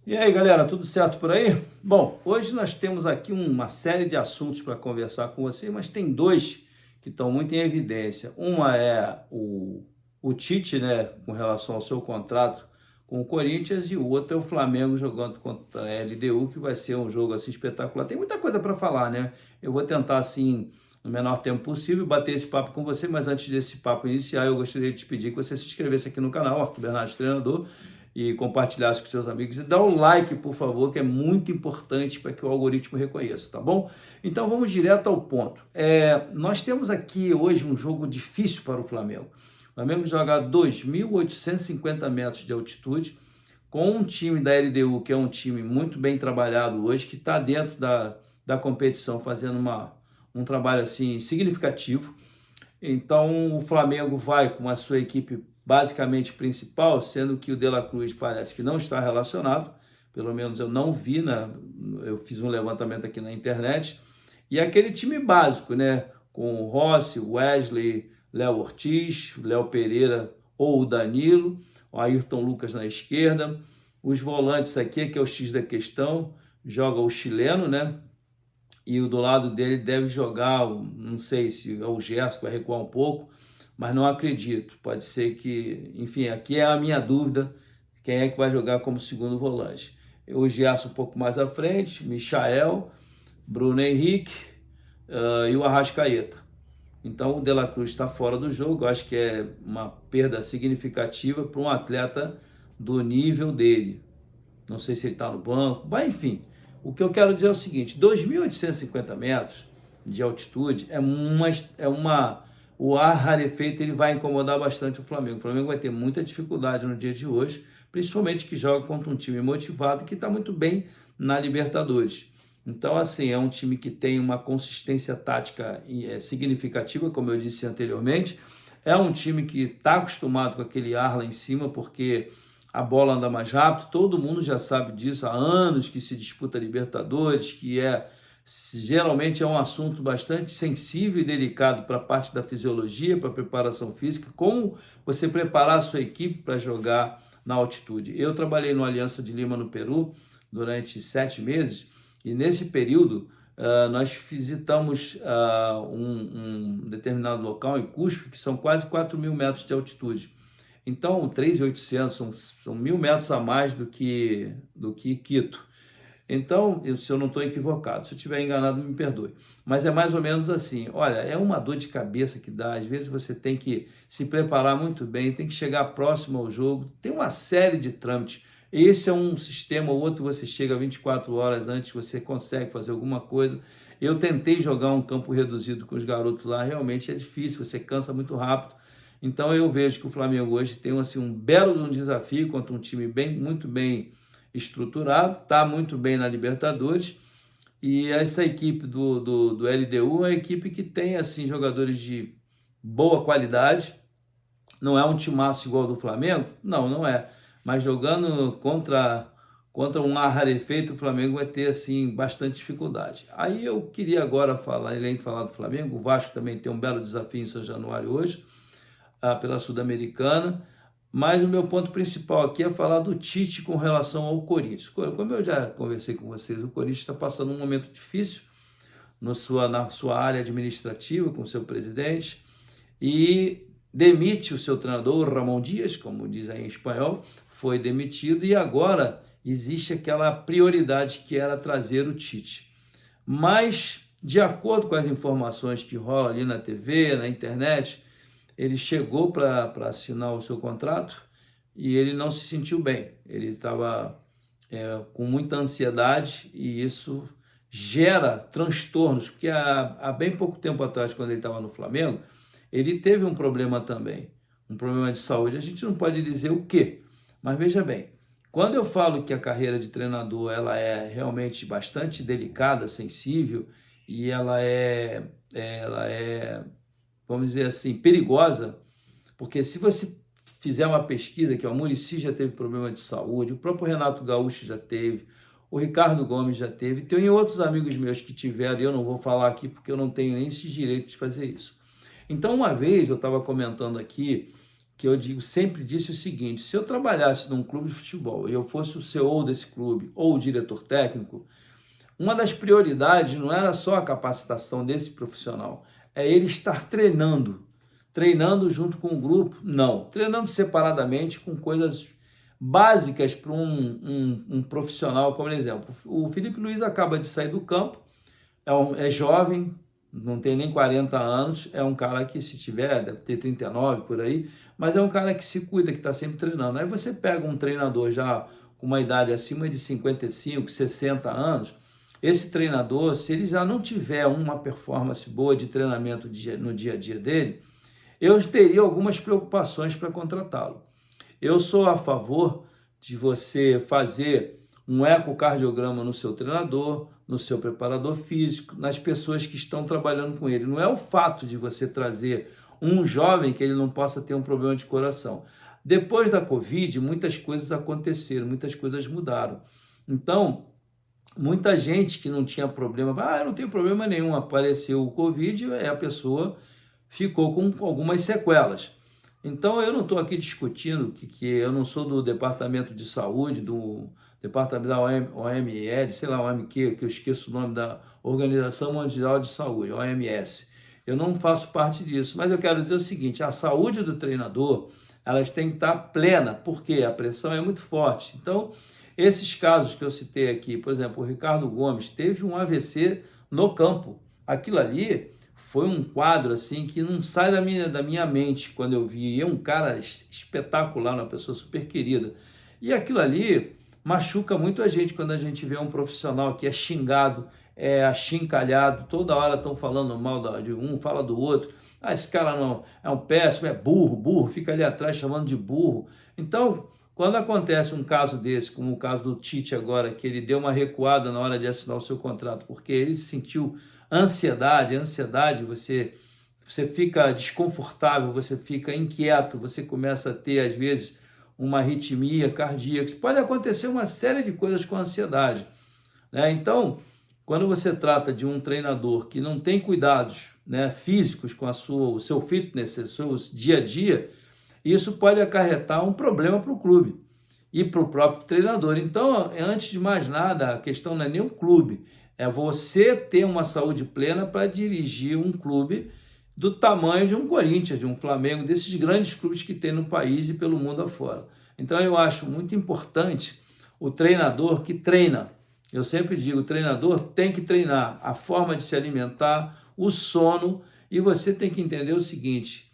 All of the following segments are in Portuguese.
E aí, galera, tudo certo por aí? Bom, hoje nós temos aqui uma série de assuntos para conversar com você, mas tem dois que estão muito em evidência. Uma é o Tite, né, com relação ao seu contrato com o Corinthians, e o outro é o Flamengo jogando contra a LDU, que vai ser um jogo assim espetacular. Tem muita coisa para falar, né? Eu vou tentar, assim, no menor tempo possível, bater esse papo com você, mas antes desse papo iniciar, eu gostaria de te pedir que você se inscrevesse aqui no canal, Arthur Bernardes Treinador, e compartilhasse com seus amigos. E dá um like, por favor, que é muito importante para que o algoritmo reconheça, tá bom? Então vamos direto ao ponto. Nós temos aqui hoje um jogo difícil para o Flamengo. O Flamengo joga a 2.850 metros de altitude, com um time da LDU, que é um time muito bem trabalhado hoje, que está dentro da competição, fazendo um trabalho assim significativo. Então o Flamengo vai com a sua equipe basicamente principal, sendo que o De La Cruz parece que não está relacionado, pelo menos eu não vi, eu fiz um levantamento aqui na internet, e aquele time básico, né, com o Rossi, o Wesley, Léo Ortiz, Léo Pereira ou o Danilo, o Ayrton Lucas na esquerda, os volantes aqui, que é o X da questão, joga o chileno, né, e o do lado dele deve jogar, não sei se é o Gerson que vai recuar um pouco, mas não acredito. Pode ser que, enfim, aqui é a minha dúvida, quem é que vai jogar como segundo volante. O Gerson um pouco mais à frente, Michael, Bruno Henrique e o Arrascaeta. Então o De La Cruz está fora do jogo, eu acho que é uma perda significativa para um atleta do nível dele. Não sei se ele está no banco, mas enfim. O que eu quero dizer é o seguinte: 2.850 metros de altitude o ar rarefeito ele vai incomodar bastante o Flamengo. O Flamengo vai ter muita dificuldade no dia de hoje, principalmente que joga contra um time motivado que está muito bem na Libertadores. Então, assim, é um time que tem uma consistência tática significativa, como eu disse anteriormente. É um time que está acostumado com aquele ar lá em cima, porque a bola anda mais rápido, todo mundo já sabe disso, há anos que se disputa Libertadores, que geralmente é um assunto bastante sensível e delicado para a parte da fisiologia, para a preparação física, como você preparar a sua equipe para jogar na altitude. Eu trabalhei no Aliança de Lima, no Peru, durante 7 meses, e nesse período nós visitamos um determinado local em Cusco, que são quase 4.000 metros de altitude. Então, 3.800 são 1.000 metros a mais do que Quito. Então, se eu não estou equivocado, se eu estiver enganado, me perdoe. Mas é mais ou menos assim, olha, é uma dor de cabeça que dá, às vezes você tem que se preparar muito bem, tem que chegar próximo ao jogo, tem uma série de trâmites. Esse é um sistema, o outro você chega 24 horas antes, você consegue fazer alguma coisa. Eu tentei jogar um campo reduzido com os garotos lá, realmente é difícil, você cansa muito rápido. Então eu vejo que o Flamengo hoje tem assim, um belo desafio contra um time muito bem estruturado, está muito bem na Libertadores, e essa equipe do LDU é uma equipe que tem assim, jogadores de boa qualidade, não é um timaço igual ao do Flamengo? Não, não é, mas jogando contra um ar rarefeito, o Flamengo vai ter assim, bastante dificuldade. Aí eu queria agora falar, além de falar do Flamengo, o Vasco também tem um belo desafio em São Januário hoje, pela Sul-Americana, mas o meu ponto principal aqui é falar do Tite com relação ao Corinthians. Como eu já conversei com vocês, o Corinthians está passando um momento difícil na sua área administrativa com o seu presidente e demite o seu treinador, Ramon Dias, como diz aí em espanhol, foi demitido e agora existe aquela prioridade que era trazer o Tite. Mas, de acordo com as informações que rolam ali na TV, na internet, ele chegou para assinar o seu contrato e ele não se sentiu bem. Ele estava com muita ansiedade e isso gera transtornos, porque há bem pouco tempo atrás, quando ele estava no Flamengo, ele teve um problema também, um problema de saúde. A gente não pode dizer o quê, mas veja bem, quando eu falo que a carreira de treinador ela é realmente bastante delicada, sensível, e ela é, vamos dizer assim, perigosa, porque se você fizer uma pesquisa que o Muricy já teve problema de saúde, o próprio Renato Gaúcho já teve, o Ricardo Gomes já teve, tem outros amigos meus que tiveram, e eu não vou falar aqui porque eu não tenho nem esse direito de fazer isso. Então, uma vez eu estava comentando aqui que eu digo, sempre disse o seguinte: se eu trabalhasse num clube de futebol e eu fosse o CEO desse clube ou o diretor técnico, uma das prioridades não era só a capacitação desse profissional, é ele estar treinando junto com o grupo, não, treinando separadamente com coisas básicas para um profissional, como exemplo. O Felipe Luiz acaba de sair do campo, é jovem, não tem nem 40 anos, é um cara que, se tiver, deve ter 39 por aí, mas é um cara que se cuida, que está sempre treinando. Aí você pega um treinador já com uma idade acima de 55, 60 anos, esse treinador, se ele já não tiver uma performance boa de treinamento no dia a dia dele, eu teria algumas preocupações para contratá-lo. Eu sou a favor de você fazer um ecocardiograma no seu treinador, no seu preparador físico, nas pessoas que estão trabalhando com ele. Não é o fato de você trazer um jovem que ele não possa ter um problema de coração. Depois da Covid, muitas coisas aconteceram, muitas coisas mudaram. Então, muita gente que não tinha problema, eu não tenho problema nenhum, apareceu o Covid e a pessoa ficou com algumas sequelas. Então, eu não estou aqui discutindo que eu não sou do Departamento de Saúde, do Departamento da OML, sei lá, que eu esqueço o nome da Organização Mundial de Saúde, OMS. Eu não faço parte disso, mas eu quero dizer o seguinte: a saúde do treinador, elas têm que estar plena, porque a pressão é muito forte. Então, esses casos que eu citei aqui, por exemplo, o Ricardo Gomes teve um AVC no campo. Aquilo ali foi um quadro assim que não sai da minha mente quando eu vi. E é um cara espetacular, uma pessoa super querida. E aquilo ali machuca muito a gente quando a gente vê um profissional que é xingado, é achincalhado, toda hora estão falando mal de um, fala do outro. Esse cara não é um péssimo, é burro, fica ali atrás chamando de burro. Então, quando acontece um caso desse, como o caso do Tite agora, que ele deu uma recuada na hora de assinar o seu contrato, porque ele sentiu ansiedade, você fica desconfortável, você fica inquieto, você começa a ter, às vezes, uma arritmia cardíaca. Pode acontecer uma série de coisas com a ansiedade, né? Então, quando você trata de um treinador que não tem cuidados, né, físicos com o seu fitness, o seu dia a dia, isso pode acarretar um problema para o clube e para o próprio treinador. Então, antes de mais nada, a questão não é nem o clube, é você ter uma saúde plena para dirigir um clube do tamanho de um Corinthians, de um Flamengo, desses grandes clubes que tem no país e pelo mundo afora. Então, eu acho muito importante o treinador que treina. Eu sempre digo, o treinador tem que treinar a forma de se alimentar, o sono, e você tem que entender o seguinte: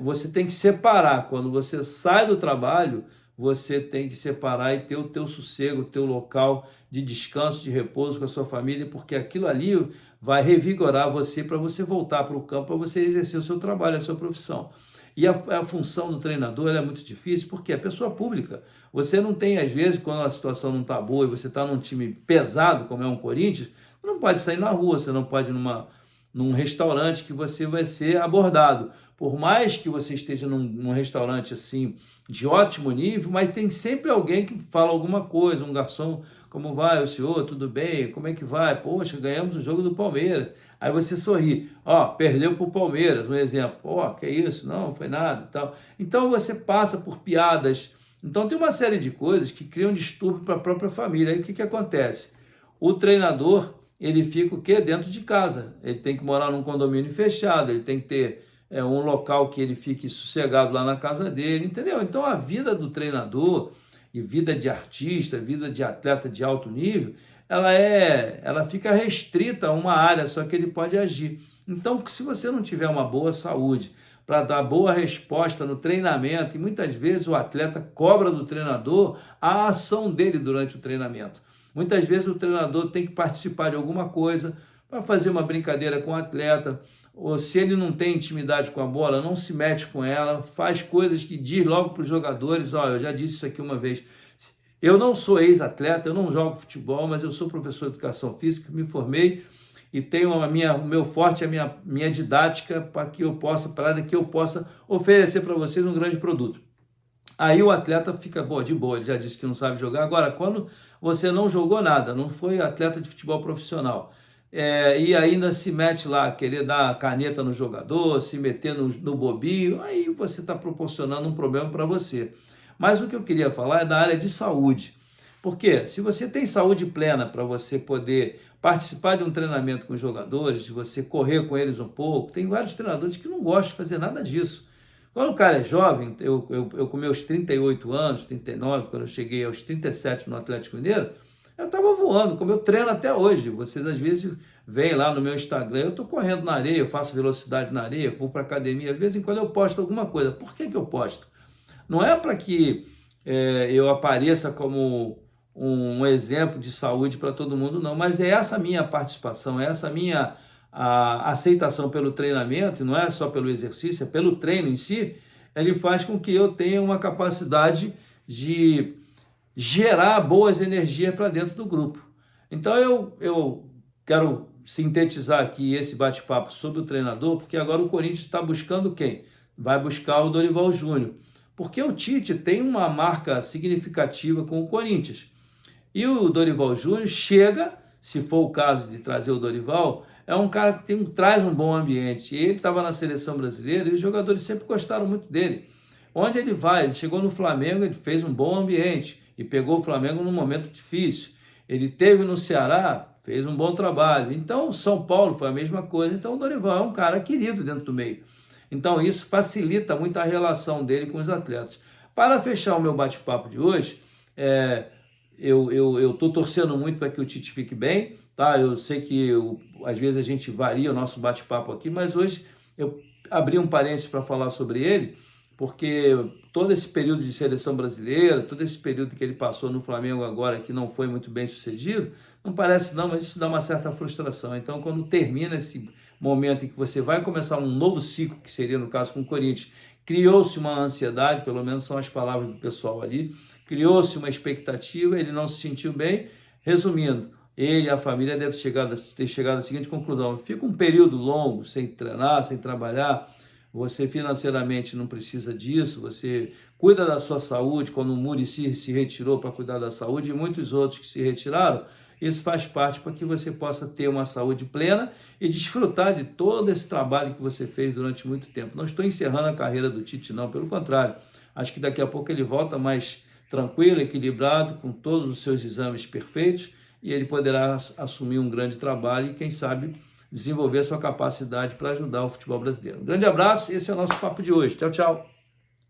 você tem que separar. Quando você sai do trabalho, você tem que separar e ter o teu sossego, o teu local de descanso, de repouso com a sua família, porque aquilo ali vai revigorar você para você voltar para o campo, para você exercer o seu trabalho, a sua profissão. E a função do treinador é muito difícil, porque é pessoa pública. Você não tem, às vezes, quando a situação não está boa e você está num time pesado, como é um Corinthians, você não pode sair na rua, você não pode ir num restaurante que você vai ser abordado. Por mais que você esteja num restaurante assim de ótimo nível, mas tem sempre alguém que fala alguma coisa, um garçom: como vai o senhor, tudo bem, como é que vai? Poxa, ganhamos o jogo do Palmeiras. Aí você sorri, perdeu para o Palmeiras, um exemplo, que é isso? Não foi nada e tal. Então você passa por piadas. Então tem uma série de coisas que criam distúrbio para a própria família. Aí o que acontece? O treinador, ele fica o quê? Dentro de casa. Ele tem que morar num condomínio fechado, ele tem que ter um local que ele fique sossegado lá na casa dele, entendeu? Então a vida do treinador e vida de artista, vida de atleta de alto nível, ela fica restrita a uma área, só que ele pode agir. Então, se você não tiver uma boa saúde para dar boa resposta no treinamento, e muitas vezes o atleta cobra do treinador a ação dele durante o treinamento. Muitas vezes o treinador tem que participar de alguma coisa para fazer uma brincadeira com o atleta, ou se ele não tem intimidade com a bola, não se mete com ela, faz coisas que diz logo para os jogadores: eu já disse isso aqui uma vez, eu não sou ex-atleta, eu não jogo futebol, mas eu sou professor de educação física, me formei e tenho o meu forte, a minha didática para que eu possa oferecer para vocês um grande produto. Aí o atleta fica de boa, ele já disse que não sabe jogar. Agora, quando você não jogou nada, não foi atleta de futebol profissional, e ainda se mete lá, querer dar caneta no jogador, se meter no bobinho, aí você está proporcionando um problema para você. Mas o que eu queria falar é da área de saúde. Porque se você tem saúde plena para você poder participar de um treinamento com os jogadores, de você correr com eles um pouco, tem vários treinadores que não gostam de fazer nada disso. Quando o cara é jovem, eu com meus 38 anos, 39, quando eu cheguei aos 37 no Atlético Mineiro, eu estava voando, como eu treino até hoje. Vocês às vezes veem lá no meu Instagram, eu estou correndo na areia, eu faço velocidade na areia, vou para academia, de vez em quando eu posto alguma coisa. Por que eu posto? Não é para que eu apareça como um exemplo de saúde para todo mundo, não, mas é essa minha participação, é essa minha aceitação pelo treinamento, não é só pelo exercício, é pelo treino em si, ele faz com que eu tenha uma capacidade de gerar boas energias para dentro do grupo. Então eu quero sintetizar aqui esse bate-papo sobre o treinador, porque agora o Corinthians está buscando quem? Vai buscar o Dorival Júnior, porque o Tite tem uma marca significativa com o Corinthians. E o Dorival Júnior chega, se for o caso de trazer o Dorival, é um cara que traz um bom ambiente. Ele estava na seleção brasileira e os jogadores sempre gostaram muito dele. Onde ele vai, ele chegou no Flamengo, ele fez um bom ambiente e pegou o Flamengo num momento difícil. Ele teve no Ceará, fez um bom trabalho. Então, o São Paulo foi a mesma coisa. Então, o Dorival é um cara querido dentro do meio. Então, isso facilita muito a relação dele com os atletas. Para fechar o meu bate-papo de hoje, eu estou torcendo muito para que o Tite fique bem, tá? Eu sei que às vezes a gente varia o nosso bate-papo aqui, mas hoje eu abri um parênteses para falar sobre ele, porque todo esse período de seleção brasileira, todo esse período que ele passou no Flamengo agora, que não foi muito bem sucedido, não parece não, mas isso dá uma certa frustração. Então, quando termina esse momento em que você vai começar um novo ciclo, que seria no caso com o Corinthians, criou-se uma ansiedade, pelo menos são as palavras do pessoal ali, criou-se uma expectativa, ele não se sentiu bem. Resumindo, ele e a família devem ter chegado à seguinte conclusão: fica um período longo sem treinar, sem trabalhar, você financeiramente não precisa disso, você cuida da sua saúde, como o Muricy se retirou para cuidar da saúde e muitos outros que se retiraram, isso faz parte para que você possa ter uma saúde plena e desfrutar de todo esse trabalho que você fez durante muito tempo. Não estou encerrando a carreira do Tite, não, pelo contrário, acho que daqui a pouco ele volta mais tranquilo, equilibrado, com todos os seus exames perfeitos, e ele poderá assumir um grande trabalho e, quem sabe, desenvolver sua capacidade para ajudar o futebol brasileiro. Um grande abraço, esse é o nosso papo de hoje. Tchau, tchau.